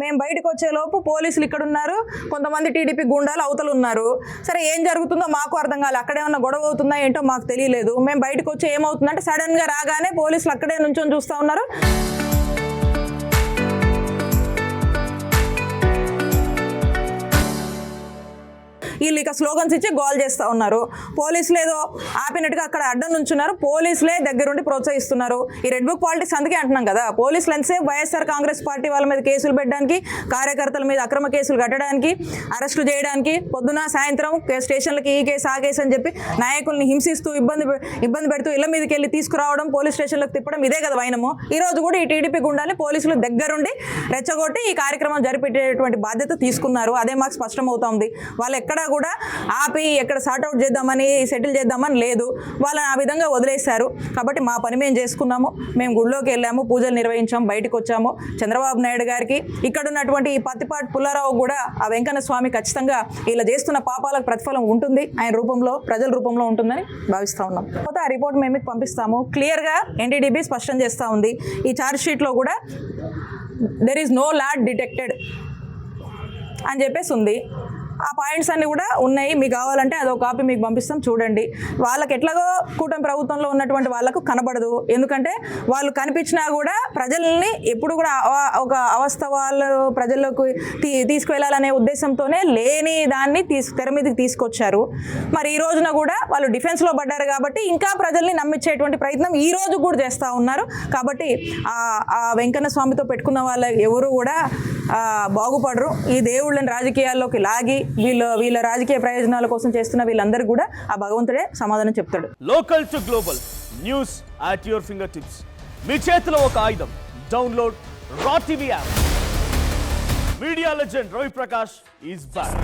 మేము బయటకు వచ్చేలోపు పోలీసులు ఇక్కడ ఉన్నారు, కొంతమంది టీడీపీ గుండాలు అవతలు ఉన్నారు. సరే ఏం జరుగుతుందో మాకు అర్థం కాలేదు, అక్కడేమన్నా గొడవ అవుతుందా ఏంటో మాకు తెలియలేదు. మేము బయటకు వచ్చి ఏమవుతుందంటే సడన్గా రాగానే పోలీసులు అక్కడే నుంచొని చూస్తూ ఉన్నారు. వీళ్ళు ఇక స్లోగన్స్ ఇచ్చి గోల్ చేస్తూ ఉన్నారు. పోలీసులు ఏదో ఆపినట్టుగా అక్కడ అడ్డం నుంచున్నారు, పోలీసులే దగ్గరుండి ప్రోత్సహిస్తున్నారు. ఈ రెడ్ బుక్ పాలిటిక్స్ అందుకే అంటున్నాం కదా, పోలీసులు ఎంతసేపు వైఎస్ఆర్ కాంగ్రెస్ పార్టీ వాళ్ళ మీద కేసులు పెట్టడానికి, కార్యకర్తల మీద అక్రమ కేసులు కట్టడానికి, అరెస్టులు చేయడానికి, పొద్దున సాయంత్రం స్టేషన్లకి ఈ కేసు ఆ కేసు అని చెప్పి నాయకుల్ని హింసిస్తూ ఇబ్బంది పెడుతూ ఇళ్ల మీదకి వెళ్ళి తీసుకురావడం, పోలీస్ స్టేషన్లకు తిప్పడం, ఇదే కదా వైనము. ఈ రోజు కూడా ఈ టీడీపీ గుండాలి పోలీసులు దగ్గరుండి రెచ్చగొట్టి ఈ కార్యక్రమం జరిపేటటువంటి బాధ్యత తీసుకున్నారు. అదే మాకు స్పష్టమవుతోంది. వాళ్ళు ఎక్కడ కూడా ఆపి ఎక్కడ సార్ట్అవుట్ చేద్దామని సెటిల్ చేద్దామని లేదు, వాళ్ళని ఆ విధంగా వదిలేశారు. కాబట్టి మా పని మేము చేసుకున్నాము, మేము గుళ్ళోకి వెళ్ళాము, పూజలు నిర్వహించాము, బయటకు వచ్చాము. చంద్రబాబు నాయుడు గారికి ఇక్కడ ఉన్నటువంటి ఈ పత్తిపాటి పుల్లారావు కూడా ఆ వెంకన్న స్వామి ఖచ్చితంగా ఇలా చేస్తున్న పాపాలకు ప్రతిఫలం ఉంటుంది, ఆయన రూపంలో ప్రజల రూపంలో ఉంటుందని భావిస్తూ ఉన్నాం. కాకపోతే ఆ రిపోర్ట్ మేము మీకు పంపిస్తాము. క్లియర్గా ఎన్డీడీబీ స్పష్టం చేస్తూ ఉంది. ఈ ఛార్జ్ షీట్లో కూడా there is no lead detected అని చెప్పేసి ఉంది. ఆ పాయింట్స్ అన్నీ కూడా ఉన్నాయి, మీకు కావాలంటే అదొక కాపీ మీకు పంపిస్తాం, చూడండి. వాళ్ళకి ఎట్లాగో కూటమి ప్రభుత్వంలో ఉన్నటువంటి వాళ్ళకు కనబడదు, ఎందుకంటే వాళ్ళు కనిపించినా కూడా ప్రజల్ని ఎప్పుడు కూడా ఒక అవస్థ వాళ్ళు ప్రజల్లోకి తీసుకువెళ్ళాలనే ఉద్దేశంతోనే లేని దాన్ని తెర మీదకి తీసుకొచ్చారు. మరి ఈ రోజున కూడా వాళ్ళు డిఫెన్స్లో పడ్డారు కాబట్టి ఇంకా ప్రజల్ని నమ్మించేటువంటి ప్రయత్నం ఈ రోజు కూడా చేస్తూ ఉన్నారు. కాబట్టి ఆ వెంకన్న స్వామితో పెట్టుకున్న వాళ్ళ ఎవరు కూడా బాగుపడరు. ఈ దేవుళ్ళని రాజకీయాల్లోకి లాగి వీళ్ళ రాజకీయ ప్రయోజనాల కోసం చేస్తున్న వీళ్ళందరూ కూడా ఆ భగవంతుడే సమాధానం చెప్తాడు. Local to global news at your finger tips. మీ చేతిలో ఒక ఆయుధం. Download R TV app. Media legend Ravi Prakash is back.